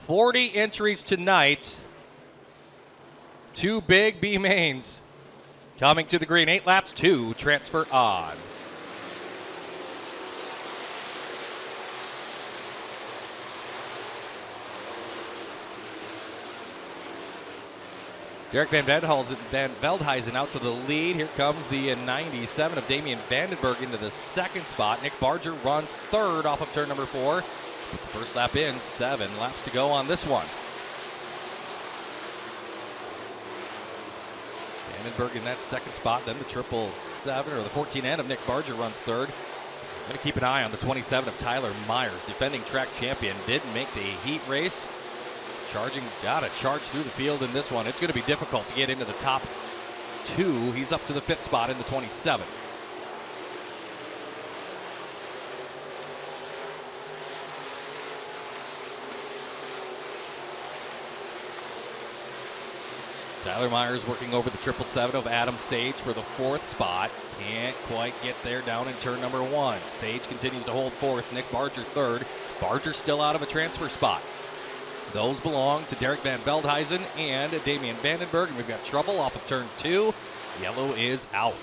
40 entries tonight. 2 big B mains coming to the green. 8 laps, 2 transfer on. Derek Van Veldhuizen out to the lead. Here comes the 97 of Damian Vandenberg into the second spot. Nick Barger runs third off of turn number 4. First lap in, 7 laps to go on this one. Vandenberg in that second spot, then the 777, or the 14N of Nick Barger runs third. I'm going to keep an eye on the 27 of Tyler Myers, defending track champion. Didn't make the heat race. Got to charge through the field in this one. It's going to be difficult to get into the top 2. He's up to the 5th spot in the 27. Tyler Myers working over the 777 of Adam Sage for the 4th spot. Can't quite get there down in turn number 1. Sage continues to hold 4th. Nick Barger 3rd. Barger still out of a transfer spot. Those belong to Derek Van Veldhuizen and Damian Vandenberg. And we've got trouble off of turn 2. Yellow is out.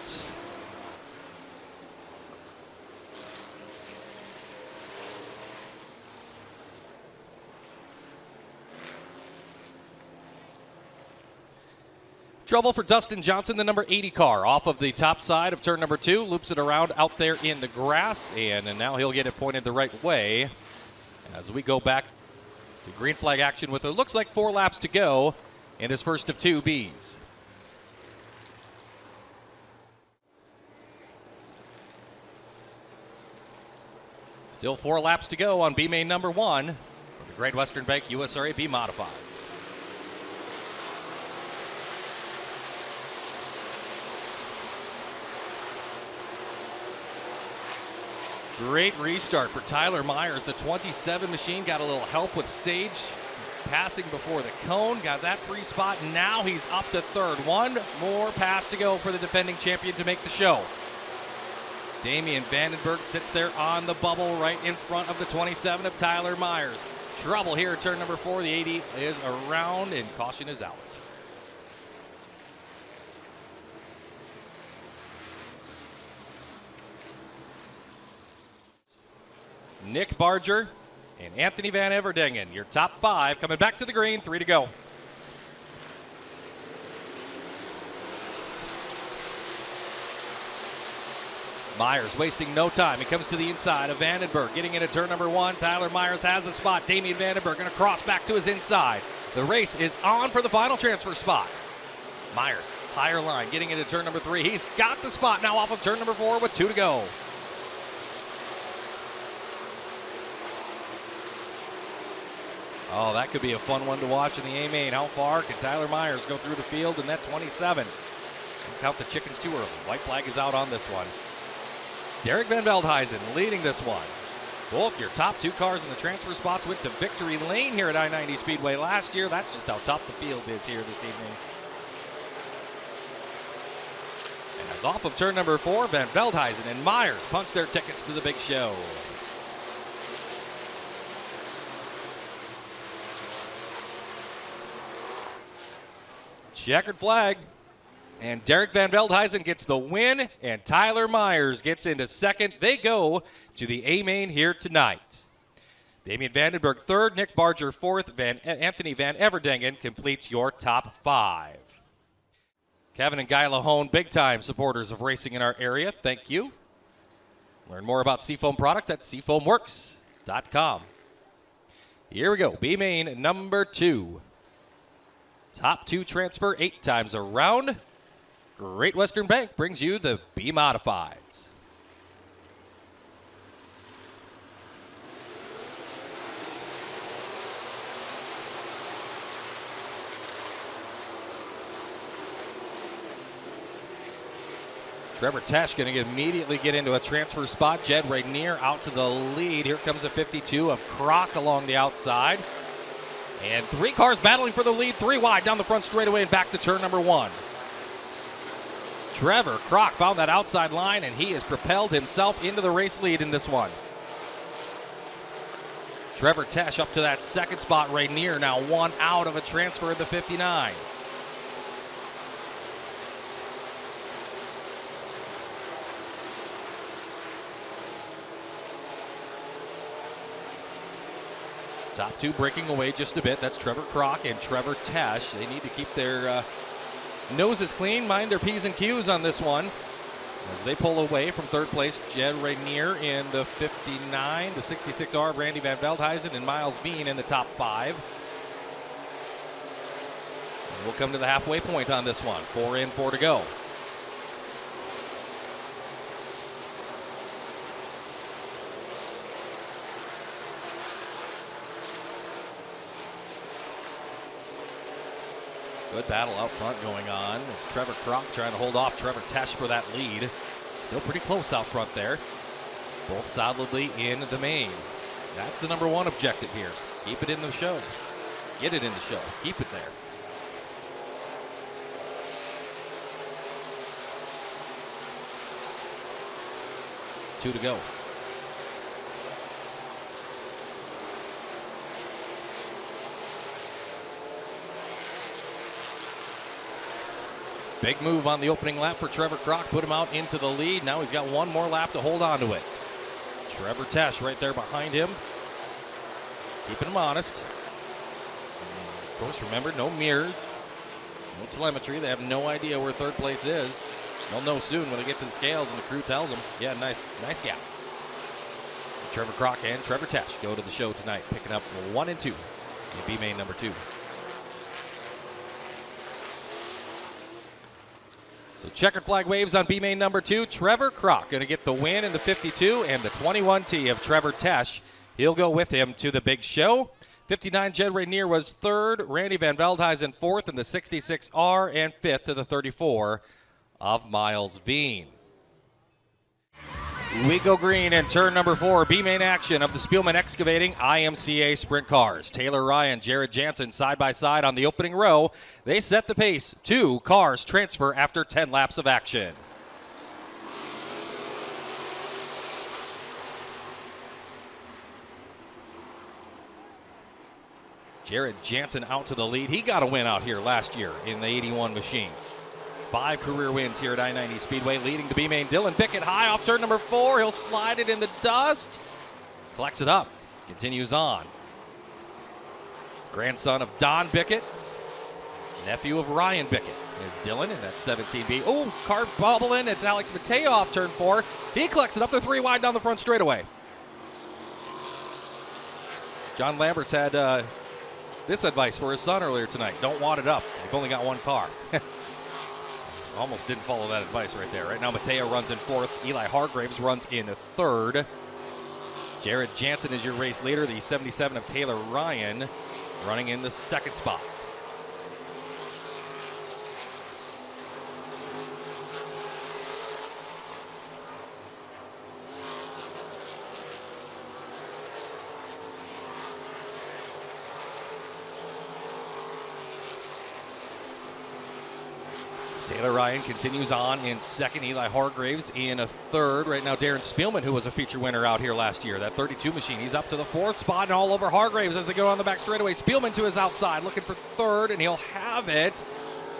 Trouble for Dustin Johnson, the number 80 car, off of the top side of turn number 2. Loops it around out there in the grass. And now he'll get it pointed the right way as we go back to green flag action with it looks like 4 laps to go in his first of 2 Bs. Still 4 laps to go on B main number 1 for the Great Western Bank USRA B-Modifieds. Great restart for Tyler Myers. The 27 machine got a little help with Sage passing before the cone. Got that free spot. Now he's up to 3rd. 1 more pass to go for the defending champion to make the show. Damian Vandenberg sits there on the bubble right in front of the 27 of Tyler Myers. Trouble here at turn number 4. The 80 is around and caution is out. Nick Barger and Anthony Van Everdingen, your top 5, coming back to the green, 3 to go. Myers wasting no time. He comes to the inside of Vandenberg, getting into turn number 1. Tyler Myers has the spot. Damian Vandenberg going to cross back to his inside. The race is on for the final transfer spot. Myers, higher line, getting into turn number 3. He's got the spot now off of turn number 4 with 2 to go. Oh, that could be a fun one to watch in the A-Main. How far can Tyler Myers go through the field in that 27? Don't count the chickens too early. White flag is out on this one. Derek Van Veldhuizen leading this one. Both your top 2 cars in the transfer spots went to victory lane here at I-90 Speedway last year. That's just how tough the field is here this evening. And as off of turn number 4, Van Veldhuizen and Myers punch their tickets to the big show. Checkered flag, and Derek Van Veldhuizen gets the win, and Tyler Myers gets into 2nd. They go to the A-Main here tonight. Damian Vandenberg 3rd, Nick Barger 4th, Anthony Van Everdingen completes your top 5. Kevin and Guy Lahone, big-time supporters of racing in our area. Thank you. Learn more about Seafoam products at seafoamworks.com. Here we go, B-Main number 2. Top 2 transfer 8 times around. Great Western Bank brings you the B-Modifieds. Trevor Tesh going to immediately get into a transfer spot. Jed Rainier out to the lead. Here comes a 52 of Kroc along the outside. And 3 cars battling for the lead, 3 wide down the front straightaway and back to turn number 1. Trevor Kroc found that outside line, and he has propelled himself into the race lead in this one. Trevor Tesh up to that second spot. Rainier now one out of a transfer at the 59. Top two breaking away just a bit. That's Trevor Kroc and Trevor Tesh. They need to keep their noses clean, mind their P's and Q's on this one. As they pull away from third place, Jed Rainier in the 59, the 66R of Randy Van Veldhuizen, and Miles Bean in the top five. And we'll come to the halfway point on this one. 4 in, 4 to go. Good battle out front going on. It's Trevor Kroc trying to hold off Trevor Tesh for that lead. Still pretty close out front there. Both solidly in the main. That's the number one objective here. Keep it in the show. Get it in the show. Keep it there. Two to go. Big move on the opening lap for Trevor Kroc. Put him out into the lead. Now he's got one more lap to hold on to it. Trevor Tesh right there behind him. Keeping him honest. Of course, remember, no mirrors. No telemetry. They have no idea where third place is. They'll know soon when they get to the scales and the crew tells them. Yeah, nice gap. Trevor Kroc and Trevor Tesh go to the show tonight, picking up 1 and 2 in B-Main number 2. So checkered flag waves on B-Main number 2. Trevor Kroc going to get the win in the 52 and the 21T of Trevor Tesh. He'll go with him to the big show. 59 Jed Rainier was third. Randy Van Veldhuizen fourth in the 66R and fifth to the 34 of Miles Bean. We go green in turn number 4, B-Main action of the Spielman Excavating IMCA Sprint Cars. Taylor Ryan, Jared Jansen side by side on the opening row. They set the pace. 2 cars transfer after 10 laps of action. Jared Jansen out to the lead. He got a win out here last year in the 81 machine. 5 career wins here at I-90 Speedway, leading the B-Main. Dylan Bickett high off turn number 4. He'll slide it in the dust. Collects it up. Continues on. Grandson of Don Bickett. Nephew of Ryan Bickett is Dylan in that 17B. Oh, car bubbling. It's Alex Mateo off turn 4. He collects it up. They're 3 wide down the front straightaway. John Lambert's had this advice for his son earlier tonight. Don't wad it up. They've only got one car. Almost didn't follow that advice right there. Right now, Mateo runs in 4th. Eli Hargraves runs in 3rd. Jared Jansen is your race leader. The 77 of Taylor Ryan running in the 2nd spot. Taylor Ryan continues on in 2nd. Eli Hargraves in 3rd. Right now, Darren Spielman, who was a feature winner out here last year. That 32 machine, he's up to the 4th spot and all over Hargraves as they go on the back straightaway. Spielman to his outside, looking for 3rd, and he'll have it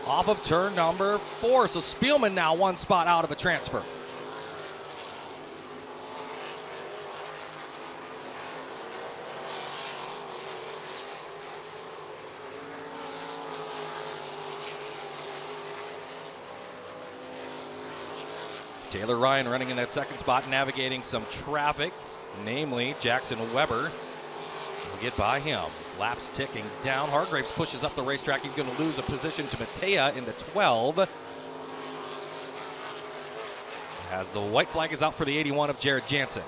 off of turn number 4. So Spielman now 1 spot out of a transfer. Taylor Ryan running in that 2nd spot, navigating some traffic, namely Jackson Weber. We'll get by him. Laps ticking down. Hargraves pushes up the racetrack. He's going to lose a position to Matea in the 12. As the white flag is out for the 81 of Jared Jansen.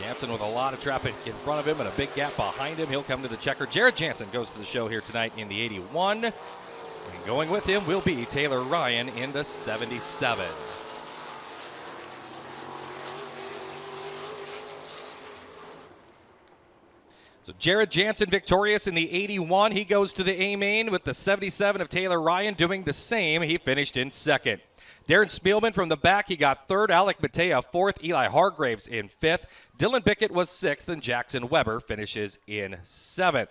Jansen with a lot of traffic in front of him and a big gap behind him. He'll come to the checker. Jared Jansen goes to the show here tonight in the 81. And going with him will be Taylor Ryan in the 77. So Jared Jansen victorious in the 81. He goes to the A main with the 77 of Taylor Ryan doing the same. He finished in second. Darren Spielman from the back, he got third. Alec Matea fourth. Eli Hargraves in fifth. Dylan Bickett was sixth, and Jackson Weber finishes in seventh.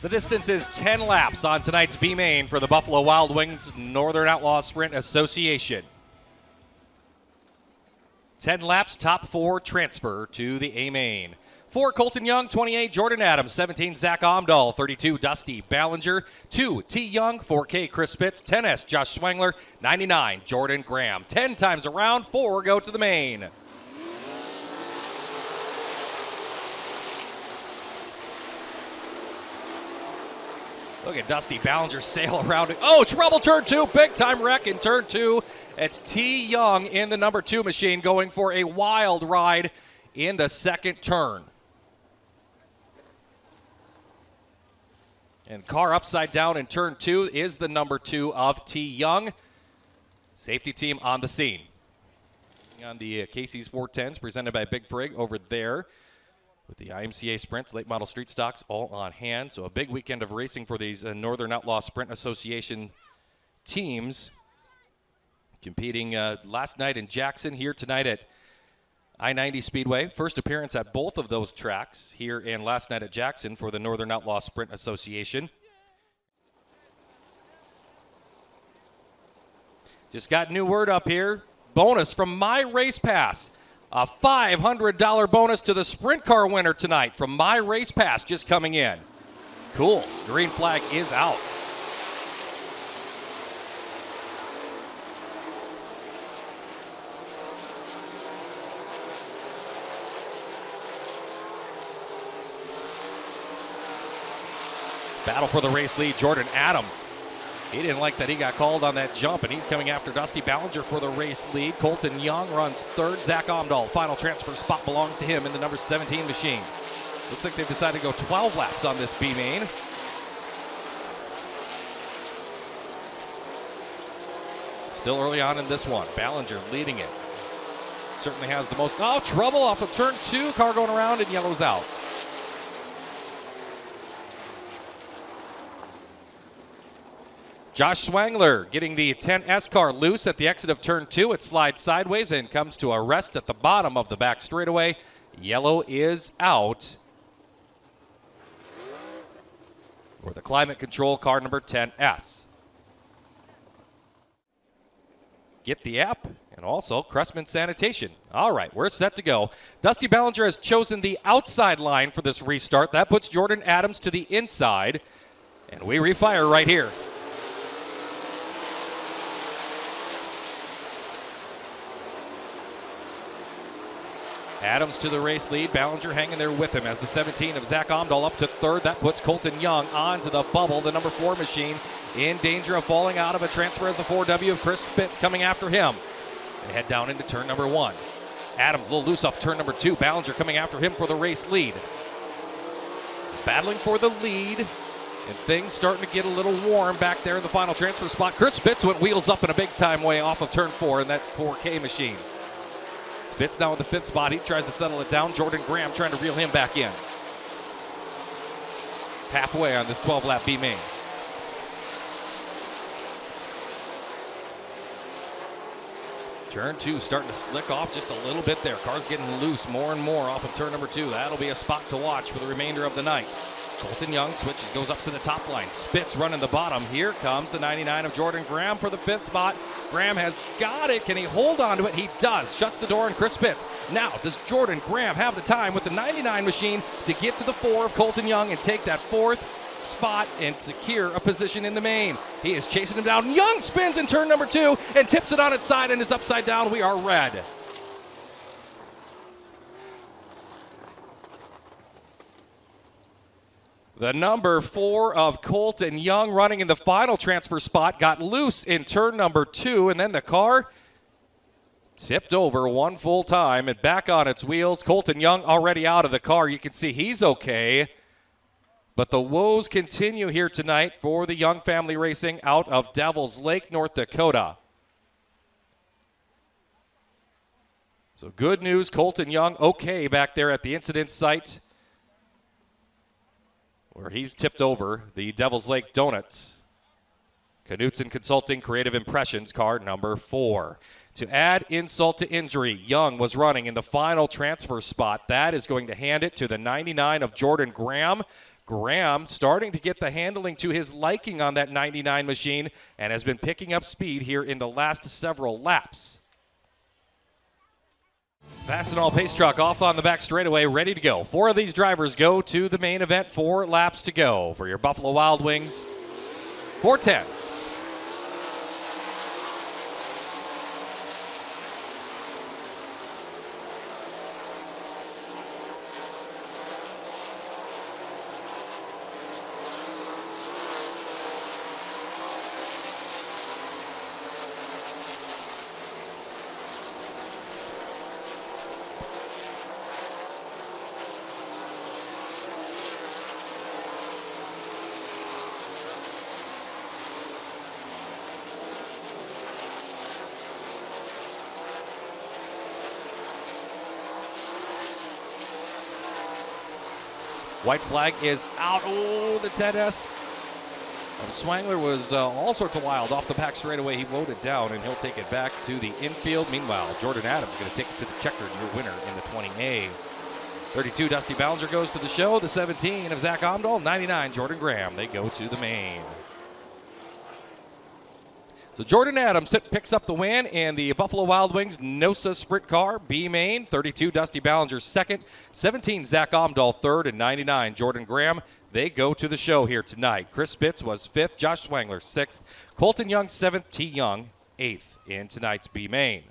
The distance is 10 laps on tonight's B main for the Buffalo Wild Wings Northern Outlaw Sprint Association. 10 laps, top four transfer to the A main. 4, Colton Young, 28, Jordan Adams, 17, Zach Omdahl, 32, Dusty Ballinger, 2, T. Young, 4K, Chris Spitz, 10S, Josh Swangler, 99, Jordan Graham. 10 times around, 4 go to the main. Look at Dusty Ballinger sail around. Oh, trouble turn 2, big time wreck in turn 2. It's T. Young in the number 2 machine going for a wild ride in the second turn. And car upside down in turn 2 is the number 2 of T. Young. Safety team on the scene. On the Casey's 410s presented by Big Frig over there with the IMCA Sprints, late model street stocks all on hand. So a big weekend of racing for these Northern Outlaw Sprint Association teams. Competing last night in Jackson, here tonight at I-90 Speedway. First appearance at both of those tracks here and last night at Jackson for the Northern Outlaw Sprint Association. Just got new word up here. Bonus from My Race Pass. A $500 bonus to the sprint car winner tonight from My Race Pass just coming in. Cool. Green flag is out. Battle for the race lead, Jordan Adams. He didn't like that he got called on that jump, and he's coming after Dusty Ballinger for the race lead. Colton Young runs third. Zach Omdahl, final transfer spot belongs to him in the number 17 machine. Looks like they've decided to go 12 laps on this B main. Still early on in this one. Ballinger leading it. Certainly has the most. Oh, trouble off of turn 2. Car going around and yellows out. Josh Swangler getting the 10S car loose at the exit of turn 2. It slides sideways and comes to a rest at the bottom of the back straightaway. Yellow is out for the climate control car number 10S. Get the app and also Cressman Sanitation. All right, we're set to go. Dusty Ballinger has chosen the outside line for this restart. That puts Jordan Adams to the inside, and we refire right here. Adams to the race lead. Ballinger hanging there with him as the 17 of Zach Omdahl up to third. That puts Colton Young onto the bubble. The number 4 machine in danger of falling out of a transfer as the 4W of Chris Spitz coming after him. They head down into turn number 1. Adams a little loose off turn number 2. Ballinger coming after him for the race lead. Battling for the lead, and things starting to get a little warm back there in the final transfer spot. Chris Spitz went wheels up in a big-time way off of turn 4 in that 4K machine. Spitz now in the 5th spot. He tries to settle it down. Jordan Graham trying to reel him back in. Halfway on this 12-lap B main. Turn 2 starting to slick off just a little bit there. Car's getting loose more and more off of turn number 2. That'll be a spot to watch for the remainder of the night. Colton Young switches, goes up to the top line. Spitz running the bottom. Here comes the 99 of Jordan Graham for the 5th spot. Graham has got it. Can he hold on to it? He does. Shuts the door on Chris Spitz. Now, does Jordan Graham have the time with the 99 machine to get to the 4 of Colton Young and take that 4th spot and secure a position in the main? He is chasing him down. Young spins in turn number 2 and tips it on its side and is upside down. We are red. The number 4 of Colton Young running in the final transfer spot got loose in turn number 2, and then the car tipped over one full time and back on its wheels. Colton Young already out of the car. You can see he's okay. But the woes continue here tonight for the Young family racing out of Devil's Lake, North Dakota. So good news, Colton Young okay back there at the incident site where he's tipped over the Devil's Lake Donuts. Knutson Consulting Creative Impressions, car number 4. To add insult to injury, Young was running in the final transfer spot. That is going to hand it to the 99 of Jordan Graham. Graham starting to get the handling to his liking on that 99 machine and has been picking up speed here in the last several laps. Fastenal pace truck off on the back straightaway, ready to go. 4 of these drivers go to the main event. 4 laps to go for your Buffalo Wild Wings 410s. White flag is out. Oh, the 10S of Swangler was all sorts of wild. Off the back straightaway, he mowed it down, and he'll take it back to the infield. Meanwhile, Jordan Adams is going to take it to the checkered, your winner in the 20A. 32, Dusty Ballinger goes to the show. The 17 of Zach Omdahl. 99, Jordan Graham. They go to the main. So Jordan Adams picks up the win, and the Buffalo Wild Wings NOSA Sprint Car B main. 32, Dusty Ballinger second. 17, Zach Omdahl third, and 99, Jordan Graham. They go to the show here tonight. Chris Spitz was 5th, Josh Swangler 6th, Colton Young 7th, T. Young 8th in tonight's B main.